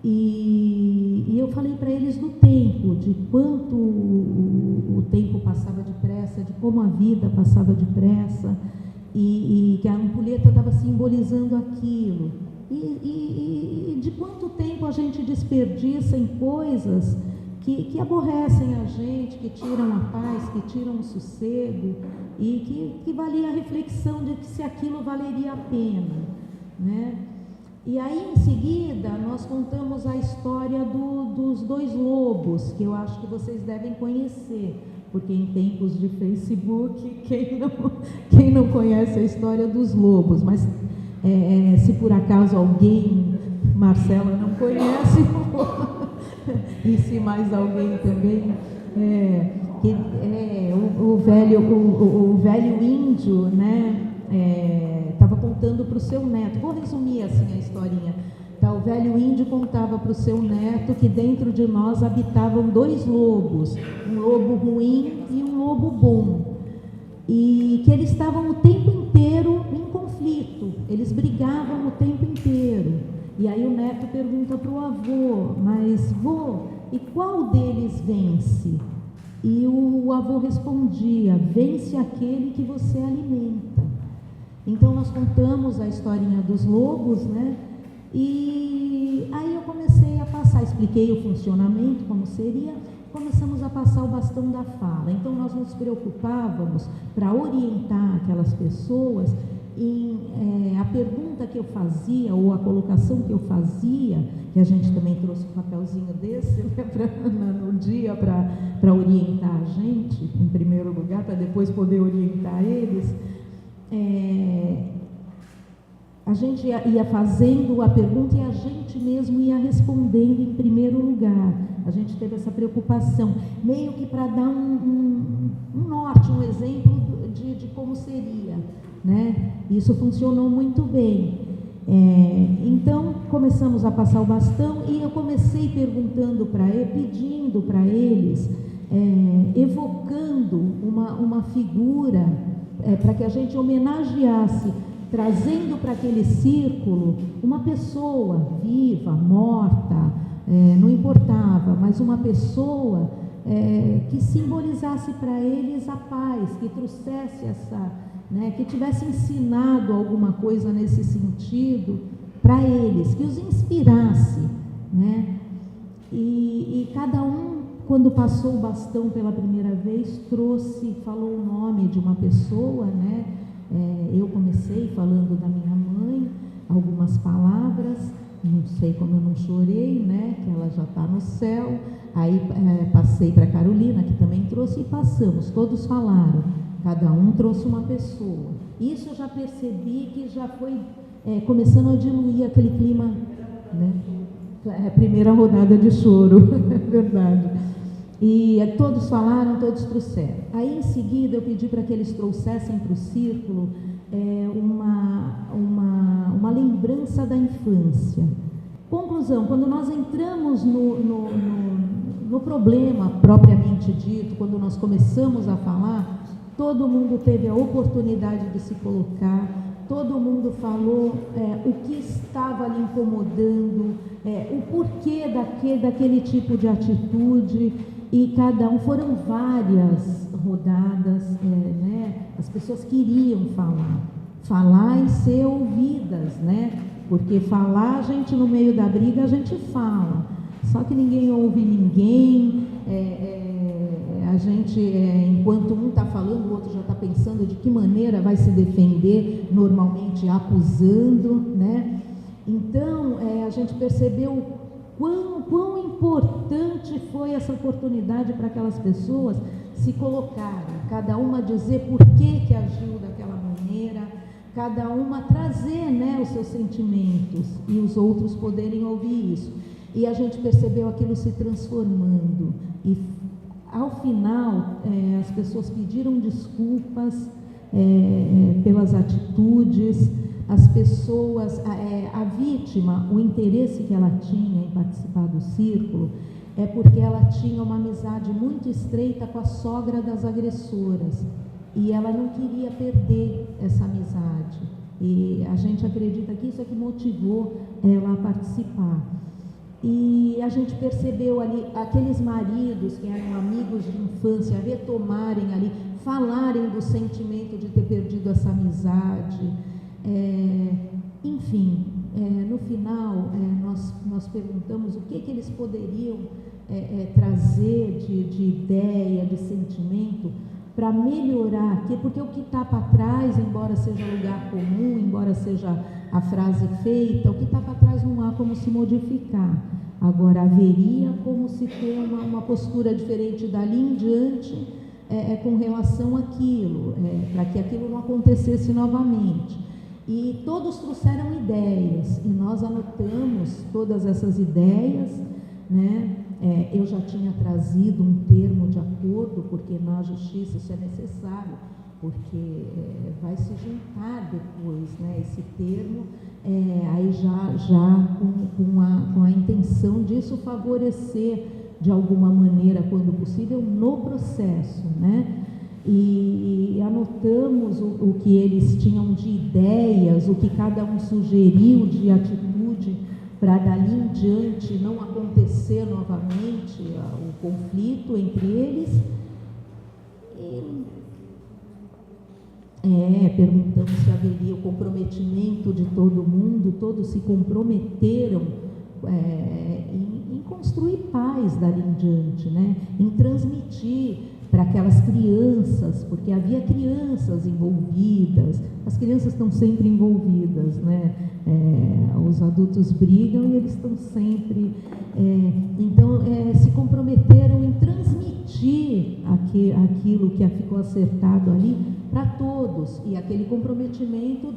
e eu falei para eles do tempo, de quanto o tempo passava depressa, de como a vida passava depressa e que a ampulheta estava simbolizando aquilo. E de quanto tempo a gente desperdiça em coisas que aborrecem a gente, que tiram a paz, que tiram o sossego, e que valia a reflexão de que se aquilo valeria a pena, né? E aí, em seguida, nós contamos a história dos dois lobos, que eu acho que vocês devem conhecer, porque em tempos de Facebook, quem não conhece a história dos lobos, mas se por acaso alguém, Marcela, não conhece, e se mais alguém também, o velho índio, né, estava contando para o seu neto, vou resumir assim a historinha, tá? O velho índio contava para o seu neto que dentro de nós habitavam dois lobos, um lobo ruim e um lobo bom, e que eles estavam o tempo inteiro em conflito, eles brigavam o tempo inteiro. E aí o neto pergunta para o avô, mas vô, e qual deles vence? E o avô respondia, vence aquele que você alimenta. Então nós contamos a historinha dos lobos, né? E aí eu comecei a passar, expliquei o funcionamento, como seria, começamos a passar o bastão da fala. Então nós nos preocupávamos para orientar aquelas pessoas em a pergunta que eu fazia, ou a colocação que eu fazia, que a gente também trouxe um papelzinho desse, né, no dia para orientar a gente, em primeiro lugar, para depois poder orientar eles. A gente ia fazendo a pergunta e a gente mesmo ia respondendo em primeiro lugar. A gente teve essa preocupação, meio que para dar um norte, um exemplo de como seria, né? Isso funcionou muito bem. Então, começamos a passar o bastão e eu comecei perguntando para eles, pedindo para eles, evocando uma figura para que a gente homenageasse, trazendo para aquele círculo uma pessoa viva, morta, não importava, mas uma pessoa que simbolizasse para eles a paz, que trouxesse essa, né, que tivesse ensinado alguma coisa nesse sentido para eles, que os inspirasse, né? E cada um, quando passou o bastão pela primeira vez, falou o nome de uma pessoa, né? Eu comecei falando da minha mãe, algumas palavras, não sei como eu não chorei, né? Que ela já está no céu. Aí passei para a Carolina, que também trouxe, e passamos, todos falaram, cada um trouxe uma pessoa. Isso eu já percebi que já foi começando a diluir aquele clima, né? Primeira rodada de choro, verdade. E todos falaram, todos trouxeram. Aí em seguida eu pedi para que eles trouxessem para o círculo uma lembrança da infância. Conclusão, quando nós entramos no problema propriamente dito, quando nós começamos a falar, todo mundo teve a oportunidade de se colocar, todo mundo falou o que estava lhe incomodando, o porquê daquele tipo de atitude. E cada um, foram várias rodadas, né? As pessoas queriam falar e ser ouvidas, né? Porque falar, a gente no meio da briga, a gente fala, só que ninguém ouve ninguém, a gente, enquanto um está falando, o outro já está pensando de que maneira vai se defender, normalmente acusando, né? Então, a gente percebeu quão importante foi essa oportunidade para aquelas pessoas se colocarem, cada uma dizer por que agiu daquela maneira, cada uma trazer, né, os seus sentimentos e os outros poderem ouvir isso. E a gente percebeu aquilo se transformando. E ao final, as pessoas pediram desculpas pelas atitudes. As pessoas, a vítima, o interesse que ela tinha em participar do círculo é porque ela tinha uma amizade muito estreita com a sogra das agressoras e ela não queria perder essa amizade. E a gente acredita que isso é que motivou ela a participar. E a gente percebeu ali aqueles maridos que eram amigos de infância retomarem ali, falarem do sentimento de ter perdido essa amizade. Enfim, no final nós perguntamos o que eles poderiam trazer de ideia, de sentimento para melhorar, porque o que está para trás, embora seja lugar comum, embora seja a frase feita, o que está para trás não há como se modificar. Agora haveria como se ter uma postura diferente dali em diante com relação àquilo, para que aquilo não acontecesse novamente. E todos trouxeram ideias, e nós anotamos todas essas ideias, né? Eu já tinha trazido um termo de acordo, porque na justiça isso é necessário, porque vai se juntar depois, né? Esse termo, aí já com a intenção disso favorecer, de alguma maneira, quando possível, no processo, né? E anotamos o que eles tinham de ideias, o que cada um sugeriu de atitude para dali em diante não acontecer novamente o conflito entre eles. Perguntamos se haveria o comprometimento de todo mundo, todos se comprometeram em construir paz dali em diante, né? Em transmitir para aquelas crianças, porque havia crianças envolvidas, as crianças estão sempre envolvidas, né? Os adultos brigam e eles estão sempre... Então, se comprometeram em transmitir aquilo que ficou acertado ali para todos, e aquele comprometimento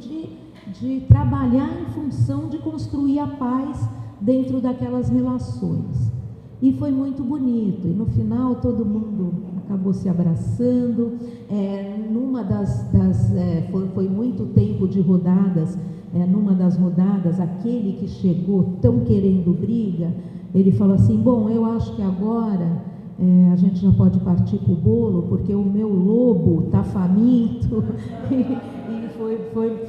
de trabalhar em função de construir a paz dentro daquelas relações. E foi muito bonito, e no final todo mundo acabou se abraçando. Numa foi muito tempo de rodadas. Numa das rodadas, aquele que chegou tão querendo briga, ele falou assim: bom, eu acho que agora a gente já pode partir para o bolo, porque o meu lobo está faminto. E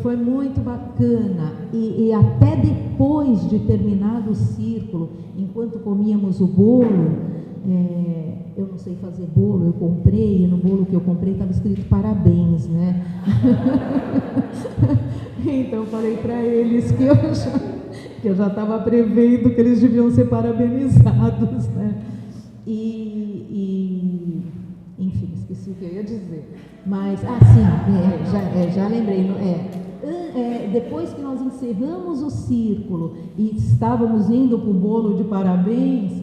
foi muito bacana. E até depois de terminado o círculo, enquanto comíamos o bolo, eu não sei fazer bolo, eu comprei, e no bolo que eu comprei estava escrito parabéns, né? Então eu falei para eles que eu já estava prevendo que eles deviam ser parabenizados, né? Enfim, esqueci o que eu ia dizer. Mas, sim, já lembrei. Depois que nós encerramos o círculo e estávamos indo para o bolo de parabéns,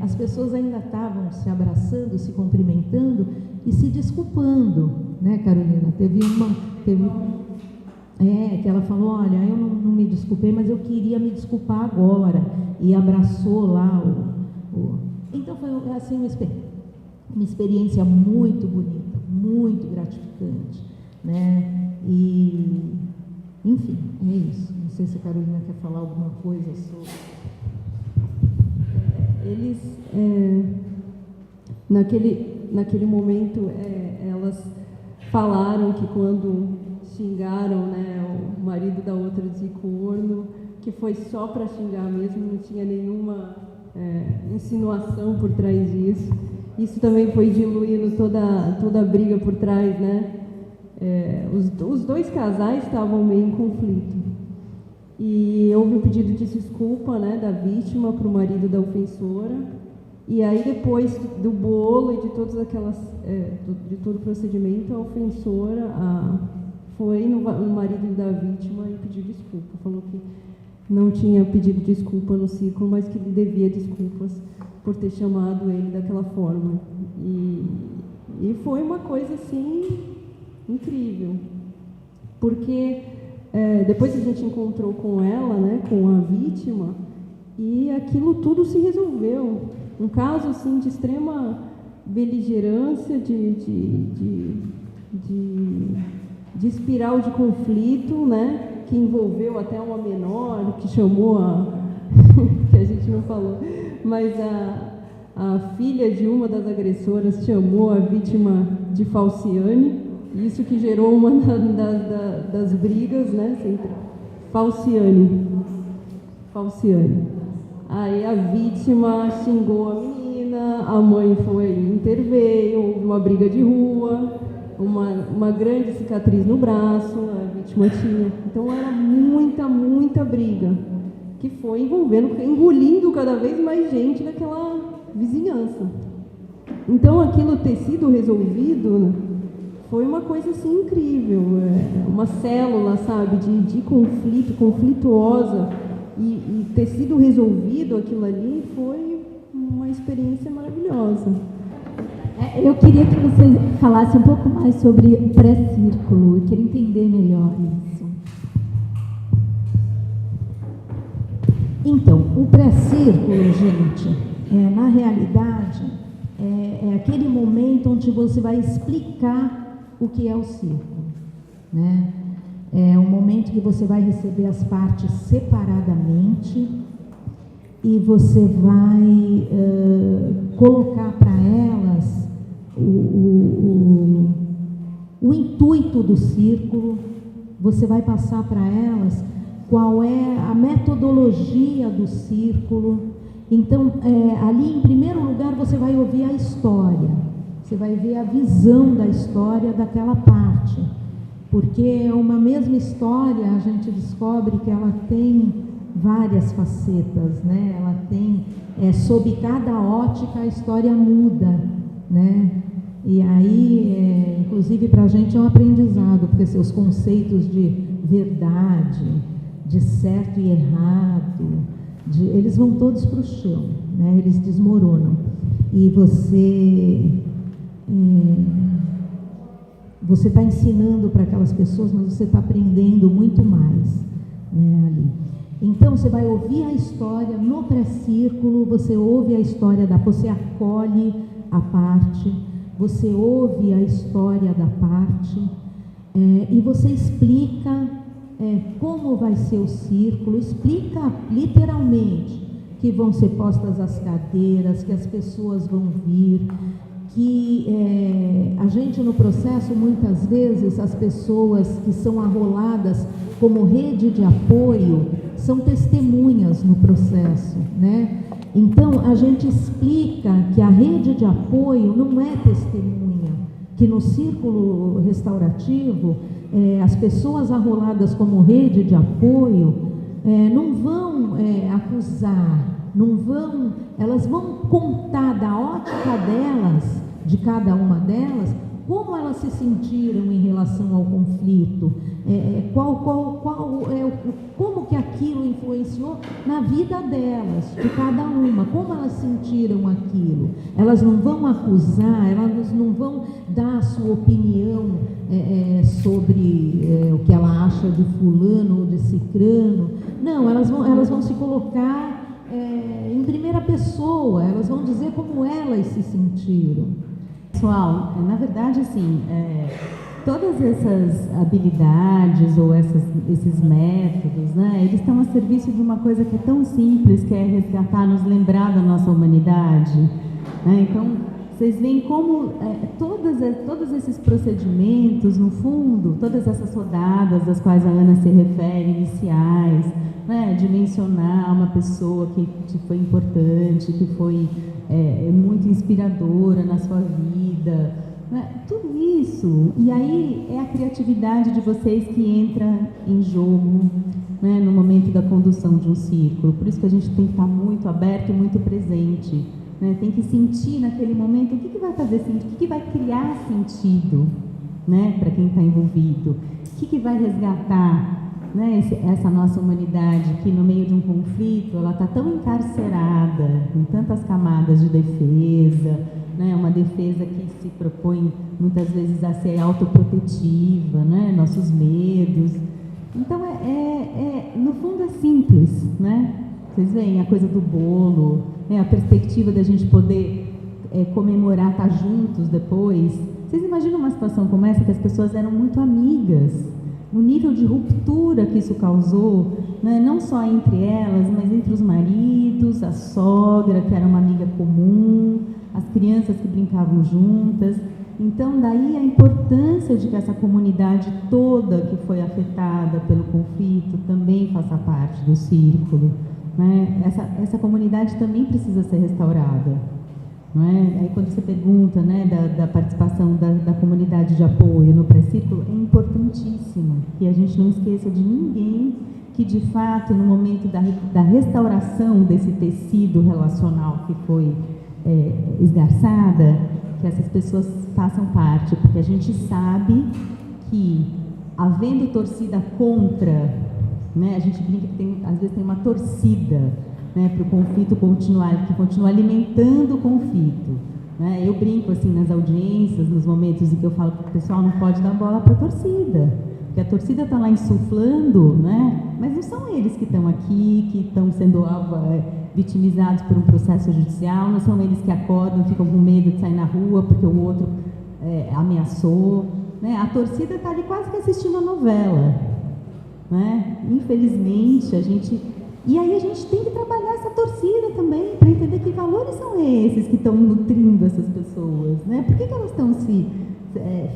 as pessoas ainda estavam se abraçando, se cumprimentando e se desculpando, né, Carolina? Teve que ela falou: olha, eu não me desculpei, mas eu queria me desculpar agora, e abraçou lá Então foi assim uma experiência muito bonita, muito gratificante, né? E, enfim, é isso. Não sei se a Carolina quer falar alguma coisa sobre... Eles, naquele momento, elas falaram que quando xingaram, né, o marido da outra de corno, que foi só para xingar mesmo, não tinha nenhuma insinuação por trás disso. Isso também foi diluindo toda a briga por trás, né? Os dois casais estavam meio em conflito. E houve um pedido de desculpa, né, da vítima para o marido da ofensora. E aí, depois do bolo e de todas aquelas, de todo o procedimento, a ofensora foi no marido da vítima e pediu desculpa. Falou que não tinha pedido desculpa no círculo, mas que ele devia desculpas por ter chamado ele daquela forma. E foi uma coisa, assim, incrível. Porque depois a gente encontrou com ela, né, com a vítima, e aquilo tudo se resolveu. Um caso, assim, de extrema beligerância, de espiral de conflito, né, que envolveu até uma menor, que chamou que a gente não falou, mas a filha de uma das agressoras chamou a vítima de falciane, isso que gerou uma das brigas, né, sempre. Falciane. Aí a vítima xingou a menina, a mãe interveio, houve uma briga de rua, uma grande cicatriz no braço, a vítima tinha. Então era muita briga, que foi engolindo cada vez mais gente daquela vizinhança. Então aquilo ter sido resolvido foi uma coisa assim incrível, uma célula, sabe, de conflituosa, e ter sido resolvido aquilo ali foi uma experiência maravilhosa. Eu queria que você falasse um pouco mais sobre o pré-círculo, eu queria entender melhor isso. Então, o pré-círculo, gente, na realidade, é aquele momento onde você vai explicar o que é o círculo, né? É um momento que você vai receber as partes separadamente e você vai colocar para elas o intuito do círculo, você vai passar para elas qual é a metodologia do círculo. Então, ali em primeiro lugar você vai ouvir a história, você vai ver a visão da história daquela parte. Porque uma mesma história, a gente descobre que ela tem várias facetas, né? Ela tem, sob cada ótica, a história muda, né? E aí, inclusive para a gente é um aprendizado, porque seus conceitos de verdade, de certo e errado, eles vão todos para o chão, né? Eles desmoronam. E você está ensinando para aquelas pessoas, mas você está aprendendo muito mais, né, ali. Então, você vai ouvir a história no pré-círculo, você ouve a história você acolhe a parte, você ouve a história da parte, e você explica como vai ser o círculo, explica literalmente que vão ser postas as cadeiras, que as pessoas vão vir, que a gente no processo, muitas vezes, as pessoas que são arroladas como rede de apoio, são testemunhas no processo, né? Então, a gente explica que a rede de apoio não é testemunha, que no círculo restaurativo, as pessoas arroladas como rede de apoio não vão acusar, elas vão contar da ótica delas, de cada uma delas, como elas se sentiram em relação ao conflito, como que aquilo influenciou na vida delas, de cada uma, como elas sentiram aquilo. Elas não vão acusar, elas não vão dar a sua opinião sobre o que ela acha de fulano ou de cicrano. Não, elas vão se colocar em primeira pessoa, elas vão dizer como elas se sentiram. Pessoal, na verdade, assim, todas essas habilidades ou esses métodos, né, eles estão a serviço de uma coisa que é tão simples, que é resgatar, nos lembrar da nossa humanidade, né? Então, vocês veem como todos esses procedimentos, no fundo, todas essas rodadas das quais a Ana se refere, iniciais, né, de mencionar uma pessoa que foi importante, que foi muito inspiradora na sua vida, né, tudo isso. E aí é a criatividade de vocês que entra em jogo, né, no momento da condução de um círculo. Por isso que a gente tem que estar muito aberto e muito presente, né? Tem que sentir naquele momento o que vai fazer sentido, o que vai criar sentido, né, para quem está envolvido, o que vai resgatar, né, essa nossa humanidade que no meio de um conflito ela está tão encarcerada em tantas camadas de defesa, né, uma defesa que se propõe muitas vezes a ser autoprotetiva, né, nossos medos. Então no fundo é simples, né? Vocês veem a coisa do bolo, né, a perspectiva da gente poder comemorar, estar juntos depois. Vocês imaginam uma situação como essa, que as pessoas eram muito amigas, o nível de ruptura que isso causou, né, não só entre elas, mas entre os maridos, a sogra, que era uma amiga comum, as crianças que brincavam juntas. Então, daí a importância de que essa comunidade toda que foi afetada pelo conflito também faça parte do círculo, né? Essa comunidade também precisa ser restaurada, não é? Aí quando você pergunta, né, da participação da comunidade de apoio no pré-círculo, é importantíssimo que a gente não esqueça de ninguém, que de fato no momento da restauração desse tecido relacional que foi esgarçada, que essas pessoas façam parte, porque a gente sabe que, havendo torcida contra, né, a gente brinca que às vezes tem uma torcida, né, para o conflito continuar, que continua alimentando o conflito, né? Eu brinco assim nas audiências, nos momentos em que eu falo que o pessoal não pode dar bola para a torcida, porque a torcida está lá insuflando, né? Mas não são eles que estão aqui, que estão sendo vitimizados por um processo judicial, não são eles que acordam, ficam com medo de sair na rua porque o outro ameaçou, né? A torcida está ali quase que assistindo a novela, né? Infelizmente, e aí a gente tem que trabalhar essa torcida também, para entender que valores são esses que estão nutrindo essas pessoas, né? Por que elas estão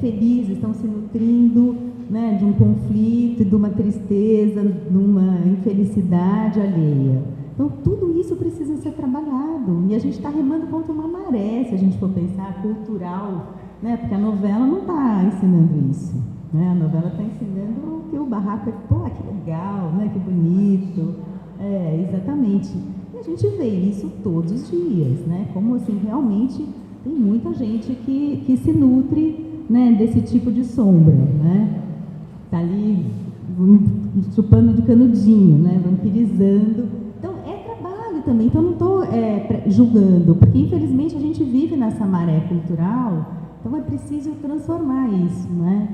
felizes, estão se nutrindo, né, de um conflito, de uma tristeza, de uma infelicidade alheia? Então, tudo isso precisa ser trabalhado, e a gente está remando contra uma maré, se a gente for pensar, cultural, né? Porque a novela não está ensinando isso, né? A novela está ensinando que o barraco é, pô, que legal, né? Que bonito. Exatamente. E a gente vê isso todos os dias, né? Como assim, realmente tem muita gente que se nutre, né, desse tipo de sombra, né? Tá ali chupando de canudinho, né? Vampirizando. Então, é trabalho também. Então, não estou julgando, porque, infelizmente, a gente vive nessa maré cultural, então é preciso transformar isso, né?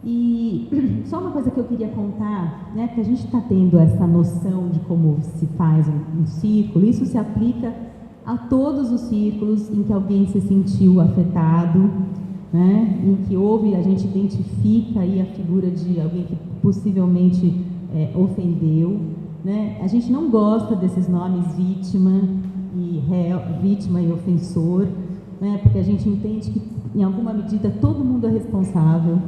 E só uma coisa que eu queria contar, né? Que a gente está tendo essa noção de como se faz um círculo, isso se aplica a todos os círculos em que alguém se sentiu afetado, né? Em que houve, a gente identifica aí a figura de alguém que possivelmente ofendeu, né? A gente não gosta desses nomes vítima e ofensor, né? Porque a gente entende que, em alguma medida, todo mundo é responsável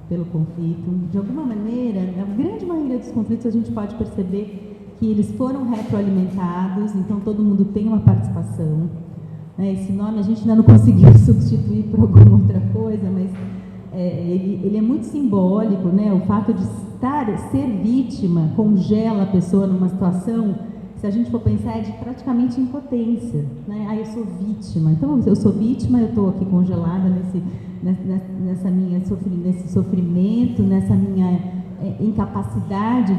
pelo conflito. De alguma maneira, a grande maioria dos conflitos a gente pode perceber que eles foram retroalimentados, então todo mundo tem uma participação. Esse nome a gente ainda não conseguiu substituir por alguma outra coisa, mas ele é muito simbólico, né? O fato de ser vítima congela a pessoa numa situação, se a gente for pensar, é de praticamente impotência, né? Eu sou vítima, então eu sou vítima, eu estou aqui congelada nesse sofrimento, nessa minha incapacidade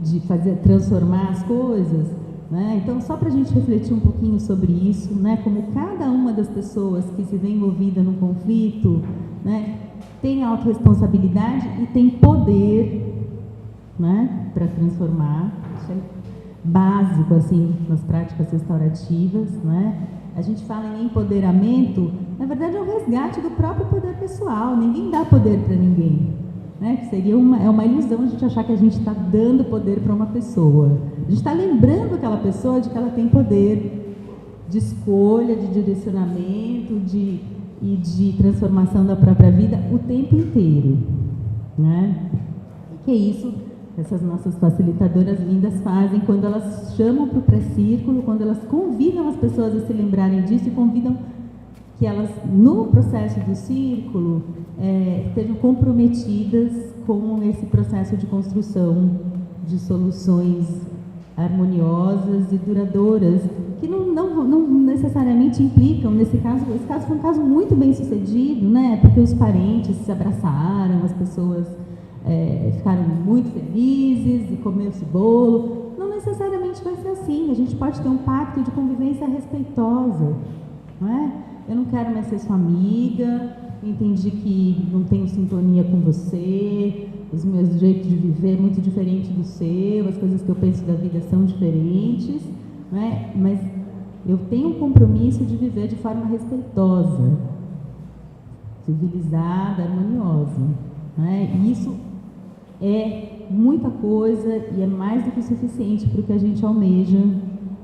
de transformar as coisas, né? Então, só para a gente refletir um pouquinho sobre isso, né? Como cada uma das pessoas que se vê envolvida no conflito, né, tem autorresponsabilidade e tem poder, né, para transformar. Isso é básico, assim, nas práticas restaurativas, né? A gente fala em empoderamento, na verdade é o resgate do próprio poder pessoal. Ninguém dá poder para ninguém, né? Que seria uma ilusão a gente achar que a gente está dando poder para uma pessoa. A gente está lembrando aquela pessoa de que ela tem poder de escolha, de direcionamento, e de transformação da própria vida o tempo inteiro, né? E que é isso essas nossas facilitadoras lindas fazem quando elas chamam para o pré-círculo, quando elas convidam as pessoas a se lembrarem disso e convidam que elas, no processo do círculo, estejam comprometidas com esse processo de construção de soluções harmoniosas e duradouras, que não necessariamente implicam, esse caso foi um caso muito bem sucedido, né? Porque os parentes se abraçaram, as pessoas ficaram muito felizes e comeu-se bolo. Não necessariamente vai ser assim. A gente pode ter um pacto de convivência respeitosa, não é? Eu não quero mais ser sua amiga, entendi que não tenho sintonia com você, os meus jeitos de viver é muito diferente do seu, as coisas que eu penso da vida são diferentes, não é? Mas eu tenho um compromisso de viver de forma respeitosa, civilizada, harmoniosa, não é? E isso é muita coisa e é mais do que suficiente para o que a gente almeja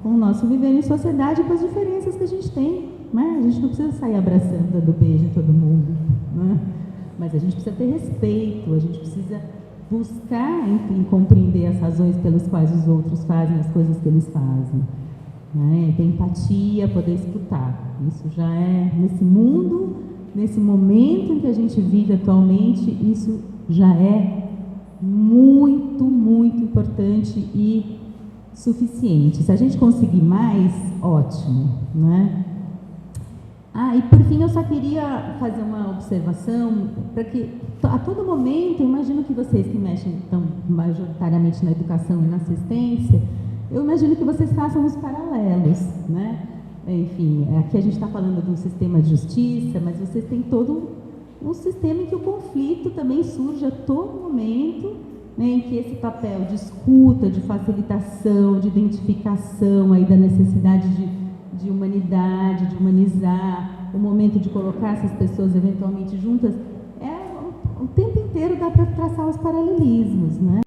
com o nosso viver em sociedade e com as diferenças que a gente tem, né? A gente não precisa sair abraçando, dando beijo em todo mundo, né? Mas a gente precisa ter respeito, a gente precisa buscar, enfim, compreender as razões pelas quais os outros fazem as coisas que eles fazem, né? Ter empatia, poder escutar. Isso já é, nesse mundo, nesse momento em que a gente vive atualmente, isso já é muito, muito importante e suficiente. Se a gente conseguir mais, ótimo, né? E por fim eu só queria fazer uma observação, para que a todo momento, eu imagino que vocês que mexem tão majoritariamente na educação e na assistência, eu imagino que vocês façam os paralelos, né? Enfim, aqui a gente está falando de um sistema de justiça, mas vocês têm todo um sistema em que o conflito também surge a todo momento, né, em que esse papel de escuta, de facilitação, de identificação aí da necessidade de humanidade, de humanizar, o momento de colocar essas pessoas eventualmente juntas, o tempo inteiro dá para traçar os paralelismos, né?